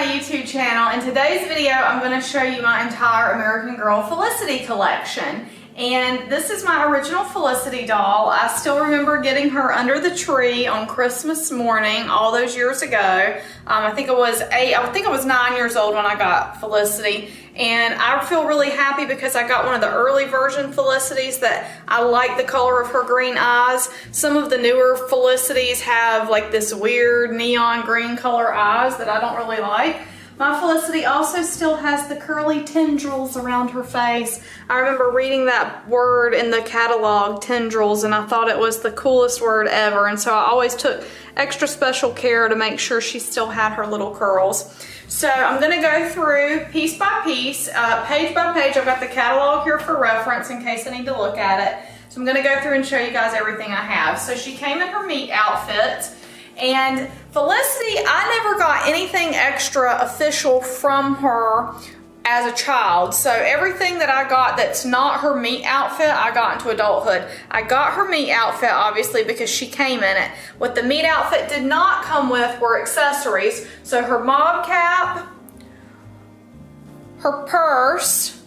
my YouTube channel. In today's video, I'm going to show you my entire American Girl Felicity collection. And this is my original Felicity doll. I still remember getting her under the tree on Christmas morning all those years ago. I think I was 9 years old when I got Felicity. And I feel really happy because I got one of the early version Felicities that I like the color of her green eyes. Some of the newer Felicities have like this weird neon green color eyes that I don't really like. My Felicity also still has the curly tendrils around her face. I remember reading that word in the catalog, tendrils, and I thought it was the coolest word ever. And so I always took extra special care to make sure she still had her little curls. So I'm going to go through piece by piece, page by page. I've got the catalog here for reference in case I need to look at it. So I'm going to go through and show you guys everything I have. So she came in her meat outfit. And Felicity, I never got anything extra official from her as a child. So everything that I got that's not her meat outfit, I got into adulthood. I got her meat outfit, obviously, because she came in it. What the meat outfit did not come with were accessories. So her mob cap, her purse,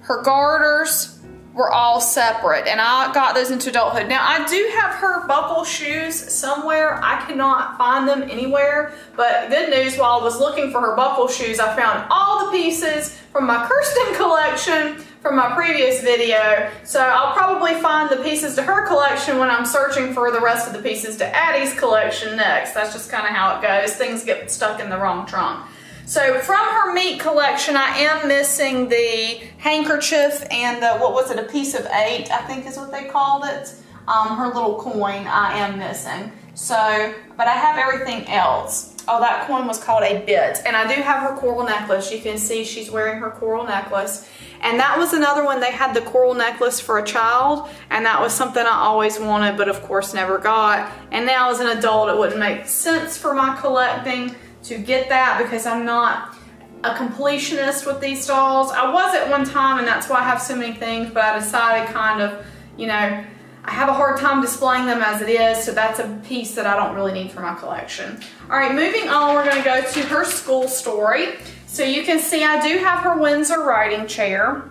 her garters, were all separate, and I got those into adulthood. Now I do have her buckle shoes somewhere. I cannot find them anywhere, but good news, while I was looking for her buckle shoes, I found all the pieces from my Kirsten collection from my previous video. So I'll probably find the pieces to her collection when I'm searching for the rest of the pieces to Addie's collection next. That's just kind of how it goes. Things get stuck in the wrong trunk. So from her meat collection, I am missing the handkerchief and the, what was it, a piece of 8, I think is what they called it. Her little coin I am missing. So, but I have everything else. Oh, that coin was called a bit. And I do have her coral necklace. You can see she's wearing her coral necklace. And that was another one. They had the coral necklace for a child, and that was something I always wanted, but of course never got. And now as an adult, it wouldn't make sense for my collecting to get that because I'm not a completionist with these dolls. I was at one time, and that's why I have so many things, but I decided kind of, you know, I have a hard time displaying them as it is, so that's a piece that I don't really need for my collection. All right, moving on, we're going to go to her school story. So you can see I do have her Windsor writing chair,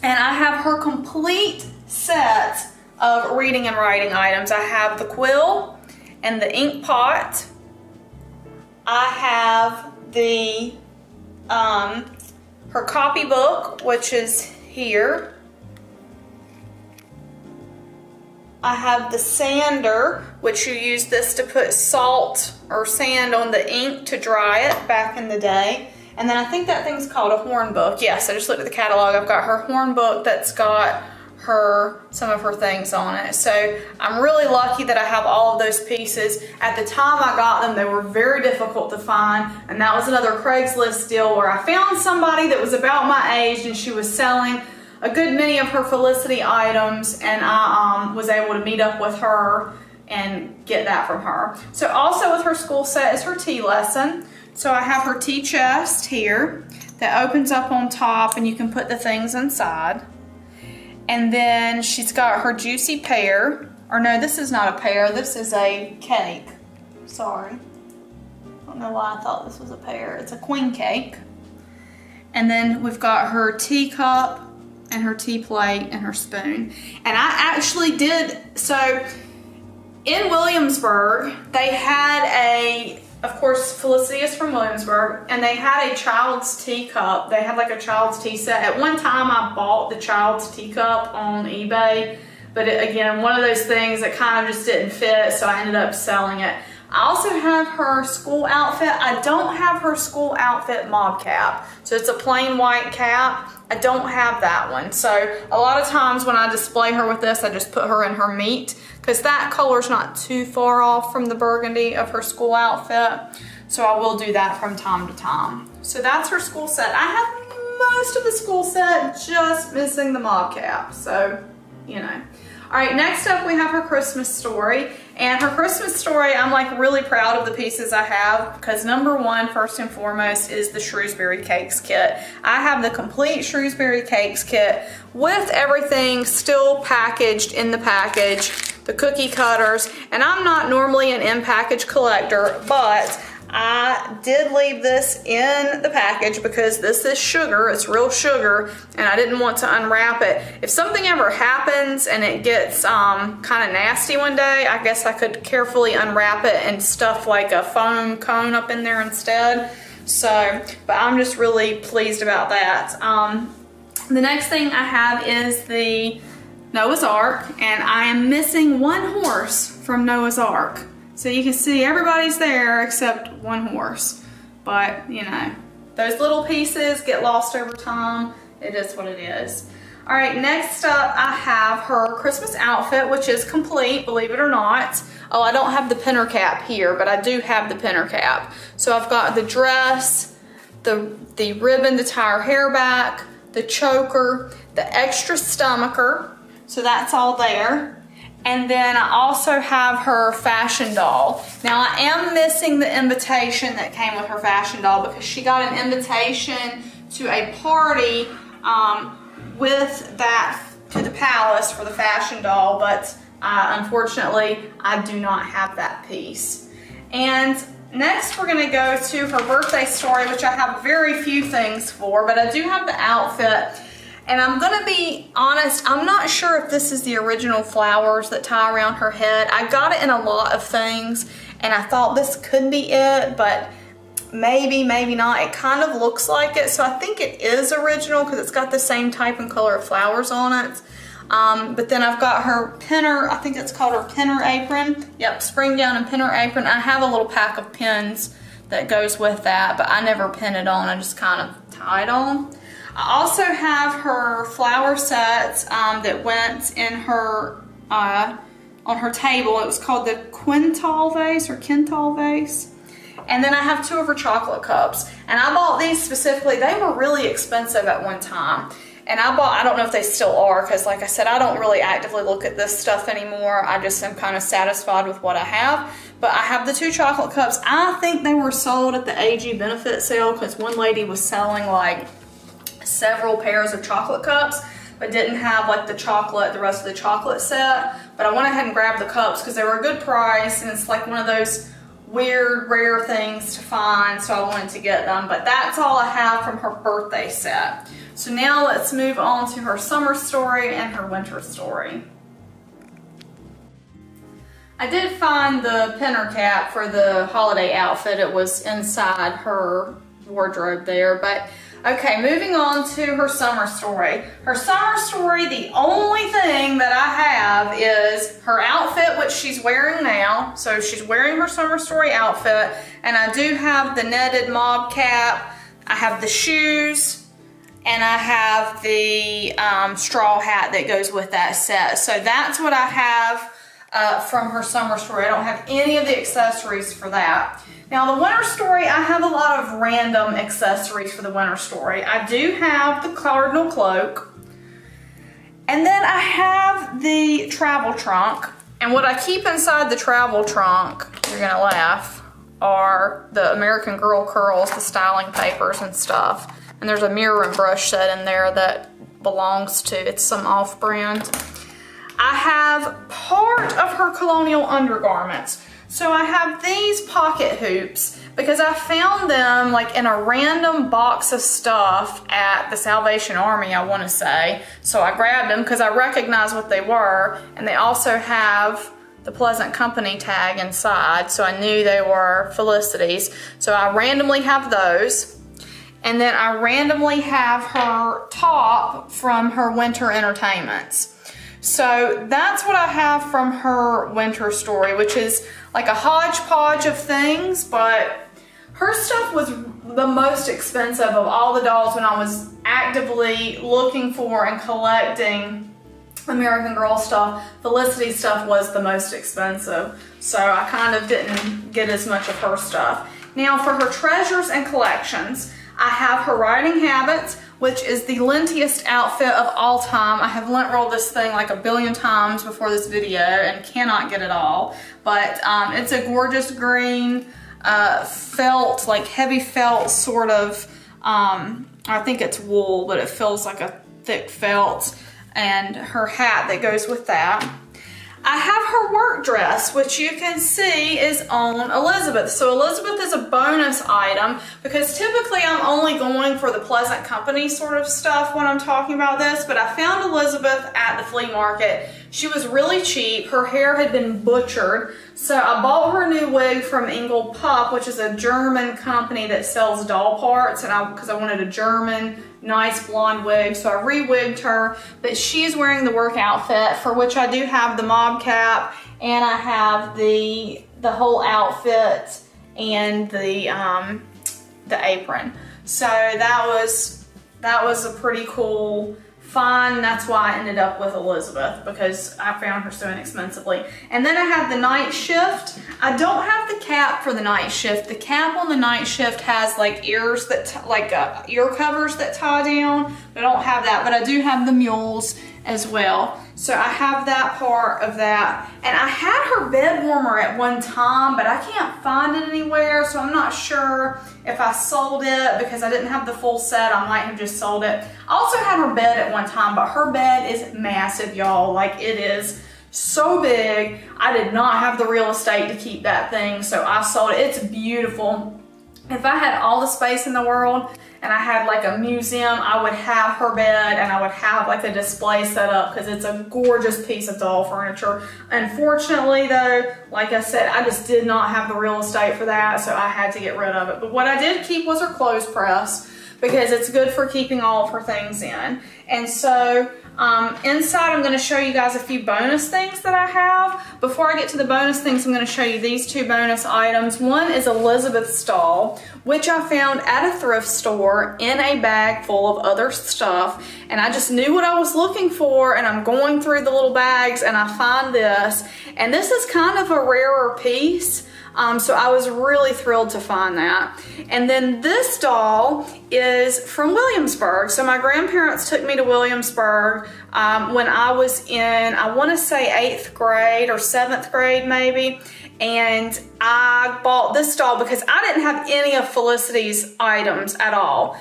and I have her complete set of reading and writing items. I have the quill and the ink pot. I have the her copybook, which is here. I have the sander, which you use this to put salt or sand on the ink to dry it back in the day. And then I think that thing's called a horn book. Yes, I just looked at the catalog. I've got her horn book that's got some of her things on it. So I'm really lucky that I have all of those pieces. At the time I got them, they were very difficult to find, and that was another Craigslist deal where I found somebody that was about my age and she was selling a good many of her Felicity items, and I was able to meet up with her and get that from her. So also with her school set is her tea lesson. So I have her tea chest here that opens up on top and you can put the things inside. And then she's got her juicy pear, or no, this is not a pear, this is a cake. Sorry. I don't know why I thought this was a pear. It's a queen cake. And then we've got her teacup and her tea plate and her spoon. And I actually did, so in Williamsburg, they had of course, Felicity is from Williamsburg, and they had a child's teacup. They had like a child's tea set. At one time, I bought the child's teacup on eBay, but again, one of those things that kind of just didn't fit, so I ended up selling it. I also have her school outfit. I don't have her school outfit mob cap, so it's a plain white cap. I don't have that one. So a lot of times when I display her with this, I just put her in her meat because that color's not too far off from the burgundy of her school outfit. So I will do that from time to time. So that's her school set. I have most of the school set, just missing the mob cap. So, you know. All right, next up we have her Christmas story. And her Christmas story, I'm like really proud of the pieces I have because number one, first and foremost, is the Shrewsbury Cakes kit. I have the complete Shrewsbury Cakes kit with everything still packaged in the package, the cookie cutters, and I'm not normally an in-package collector, but I did leave this in the package because this is sugar, it's real sugar, and I didn't want to unwrap it. If something ever happens and it gets kind of nasty one day, I guess I could carefully unwrap it and stuff like a foam cone up in there instead. So, but I'm just really pleased about that. The next thing I have is the Noah's Ark, and I am missing one horse from Noah's Ark. So you can see everybody's there except one horse. But, you know, those little pieces get lost over time. It is what it is. All right, next up I have her Christmas outfit, which is complete, believe it or not. Oh, I don't have the pinner cap here, but I do have the pinner cap. So I've got the dress, the ribbon to tie her hair back, the choker, the extra stomacher. So that's all there. And then I also have her fashion doll. Now I am missing the invitation that came with her fashion doll because she got an invitation to a party with that to the palace for the fashion doll, but unfortunately I do not have that piece. And next we're gonna go to her birthday story, which I have very few things for, but I do have the outfit. And I'm gonna be honest, I'm not sure if this is the original flowers that tie around her head. I got it in a lot of things and I thought this could be it, but maybe, maybe not. It kind of looks like it, so I think it is original because it's got the same type and color of flowers on it. But then I've got her pinner, I think it's called her pinner apron. Yep, spring gown and pinner apron. I have a little pack of pins that goes with that, but I never pin it on, I just kind of tie it on. I also have her flower sets that went in her, on her table. It was called the Quintal vase or Quintal vase. And then I have two of her chocolate cups. And I bought these specifically, they were really expensive at one time. And I don't know if they still are, because like I said, I don't really actively look at this stuff anymore. I just am kind of satisfied with what I have. But I have the two chocolate cups. I think they were sold at the AG benefit sale because one lady was selling like several pairs of chocolate cups, but didn't have like the rest of the chocolate set. But I went ahead and grabbed the cups because they were a good price, and it's like one of those weird, rare things to find, so I wanted to get them. But that's all I have from her birthday set. So now let's move on to her summer story and her winter story. I did find the pinner cap for the holiday outfit. It was inside her wardrobe there, but okay, moving on to her summer story. Her summer story, the only thing that I have is her outfit, which she's wearing now. So she's wearing her summer story outfit, and I do have the netted mob cap, I have the shoes, and I have the straw hat that goes with that set. So that's what I have from her summer story. I don't have any of the accessories for that. Now the winter story, I have a lot of random accessories for the winter story. I do have the cardinal cloak, and then I have the travel trunk. And what I keep inside the travel trunk, you're gonna laugh, are the American Girl curls, the styling papers and stuff. And there's a mirror and brush set in there that belongs to, it's some off-brand. I have part of her colonial undergarments. So I have these pocket hoops because I found them like in a random box of stuff at the Salvation Army, I want to say. So I grabbed them because I recognized what they were, and they also have the Pleasant Company tag inside, so I knew they were Felicity's. So I randomly have those. And then I randomly have her top from her winter entertainments. So that's what I have from her winter story, which is like a hodgepodge of things, but her stuff was the most expensive of all the dolls when I was actively looking for and collecting American Girl stuff. Felicity stuff was the most expensive, so I kind of didn't get as much of her stuff. Now for her treasures and collections, I have her riding habits, which is the lintiest outfit of all time. I have lint rolled this thing like a billion times before this video and cannot get it all. But it's a gorgeous green felt, like heavy felt sort of, I think it's wool, but it feels like a thick felt, and her hat that goes with that. I have her work dress, which you can see is on Elizabeth. So Elizabeth is a bonus item because typically I'm only going for the pleasant company sort of stuff when I'm talking about this, but I found Elizabeth at the flea market. She was really cheap. Her hair had been butchered. So I bought her a new wig from Engel Pup, which is a German company that sells doll parts, and because I wanted a German nice blonde wig, so I re-wigged her. But she's wearing the work outfit, for which I do have the mob cap, and I have the whole outfit and the apron. So that was a pretty cool find. That's why I ended up with Elizabeth, because I found her so inexpensively. And then I have the night shift. I don't have the cap for the night shift. The cap on the night shift has like ears that ear covers that tie down. I don't have that, but I do have the mules as well. So I have that part of that. And I had her bed warmer at one time, but I can't find it anywhere, so I'm not sure if I sold it because I didn't have the full set. I might have just sold it. I also had her bed at one time, but her bed is massive, y'all. Like, it is so big. I did not have the real estate to keep that thing, so I sold it. It's beautiful. If I had all the space in the world and I had like a museum, I would have her bed and I would have like a display set up because it's a gorgeous piece of doll furniture. Unfortunately though, like I said, I just did not have the real estate for that, so I had to get rid of it. But what I did keep was her clothes press because it's good for keeping all of her things in. And so inside, I'm going to show you guys a few bonus things that I have. Before I get to the bonus things, I'm going to show you these two bonus items. One is Elizabeth's doll, which I found at a thrift store in a bag full of other stuff. And I just knew what I was looking for, and I'm going through the little bags and I find this. And this is kind of a rarer piece. So I was really thrilled to find that. And then this doll is from Williamsburg. So my grandparents took me to Williamsburg when I was in, I want to say 8th grade or 7th grade maybe. And I bought this doll because I didn't have any of Felicity's items at all.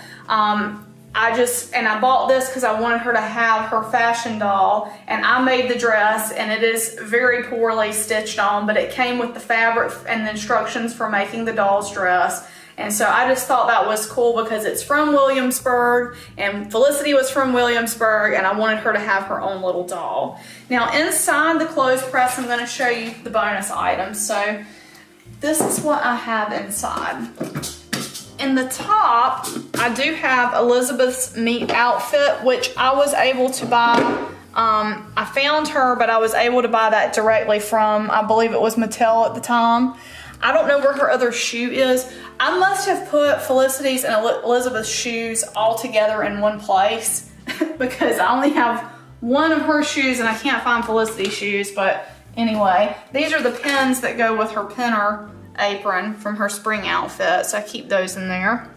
I bought this because I wanted her to have her fashion doll, and I made the dress, and it is very poorly stitched on, but it came with the fabric and the instructions for making the doll's dress. And so I just thought that was cool because it's from Williamsburg, and Felicity was from Williamsburg, and I wanted her to have her own little doll. Now inside the clothes press, I'm going to show you the bonus items. So this is what I have inside. In the top, I do have Elizabeth's meat outfit, which I was able to buy. I found her, but I was able to buy that directly from, I believe it was Mattel at the time. I don't know where her other shoe is. I must have put Felicity's and Elizabeth's shoes all together in one place because I only have one of her shoes and I can't find Felicity's shoes. But anyway, these are the pins that go with her pinner apron from her spring outfit, so I keep those in there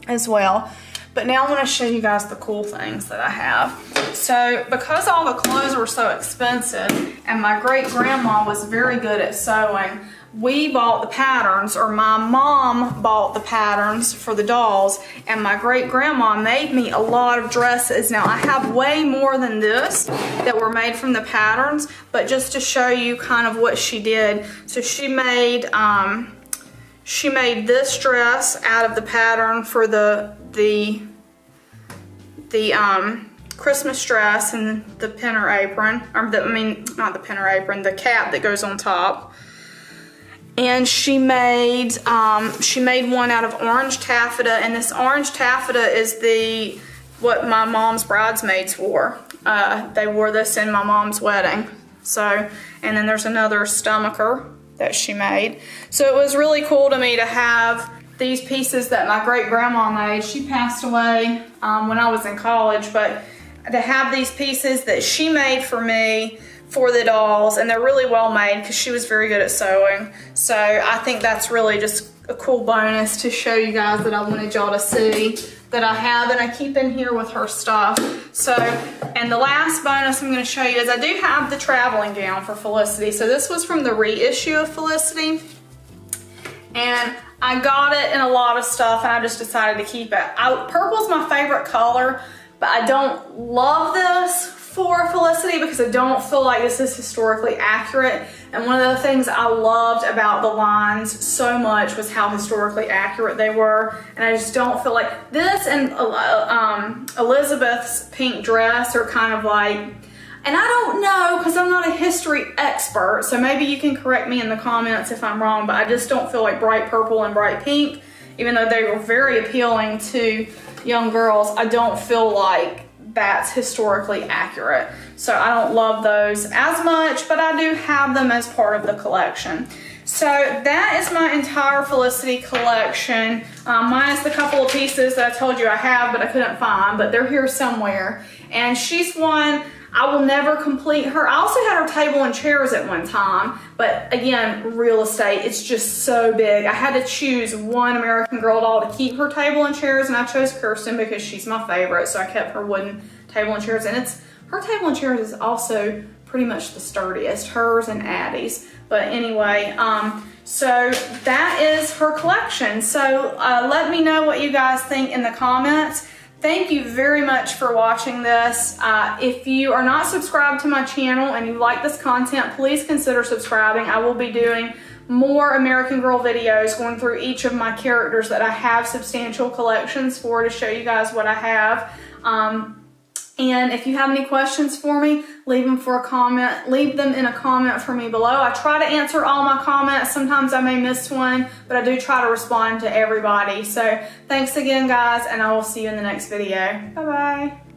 as well. But now I want to show you guys the cool things that I have. So because all the clothes were so expensive and my great grandma was very good at sewing, we bought the patterns, or my mom bought the patterns for the dolls, and my great grandma made me a lot of dresses. Now I have way more than this that were made from the patterns, but just to show you kind of what she did. So she made this dress out of the pattern for the Christmas dress and the pinner apron, or not the pinner apron, the cap that goes on top. And she made one out of orange taffeta, and this orange taffeta is what my mom's bridesmaids wore. They wore this in my mom's wedding. So, and then there's another stomacher that she made. So it was really cool to me to have these pieces that my great grandma made. She passed away when I was in college, but to have these pieces that she made for me for the dolls, and they're really well made because she was very good at sewing. So I think that's really just a cool bonus to show you guys that I wanted y'all to see that I have, and I keep in here with her stuff. So, and the last bonus I'm going to show you is I do have the traveling gown for Felicity. So this was from the reissue of Felicity, and I got it in a lot of stuff, and I just decided to keep it. Purple's my favorite color, but I don't love this for Felicity because I don't feel like this is historically accurate. And one of the things I loved about the lines so much was how historically accurate they were. And I just don't feel like this and Elizabeth's pink dress are kind of like, and I don't know because I'm not a history expert, so maybe you can correct me in the comments if I'm wrong, but I just don't feel like bright purple and bright pink, even though they were very appealing to young girls, I don't feel like that's historically accurate. So I don't love those as much, but I do have them as part of the collection. So that is my entire Felicity collection, minus the couple of pieces that I told you I have but I couldn't find, but they're here somewhere. And she's one, I will never complete her. I also had her table and chairs at one time, but again, real estate, it's just so big. I had to choose one American Girl doll to keep her table and chairs, and I chose Kirsten because she's my favorite, so I kept her wooden table and chairs. And her table and chairs is also pretty much the sturdiest, hers and Addie's. But anyway, so that is her collection. So let me know what you guys think in the comments. Thank you very much for watching this. If you are not subscribed to my channel and you like this content, please consider subscribing. I will be doing more American Girl videos going through each of my characters that I have substantial collections for to show you guys what I have. And if you have any questions for me, leave them in a comment for me below. I try to answer all my comments. Sometimes I may miss one, but I do try to respond to everybody. So thanks again, guys, and I will see you in the next video. Bye-bye.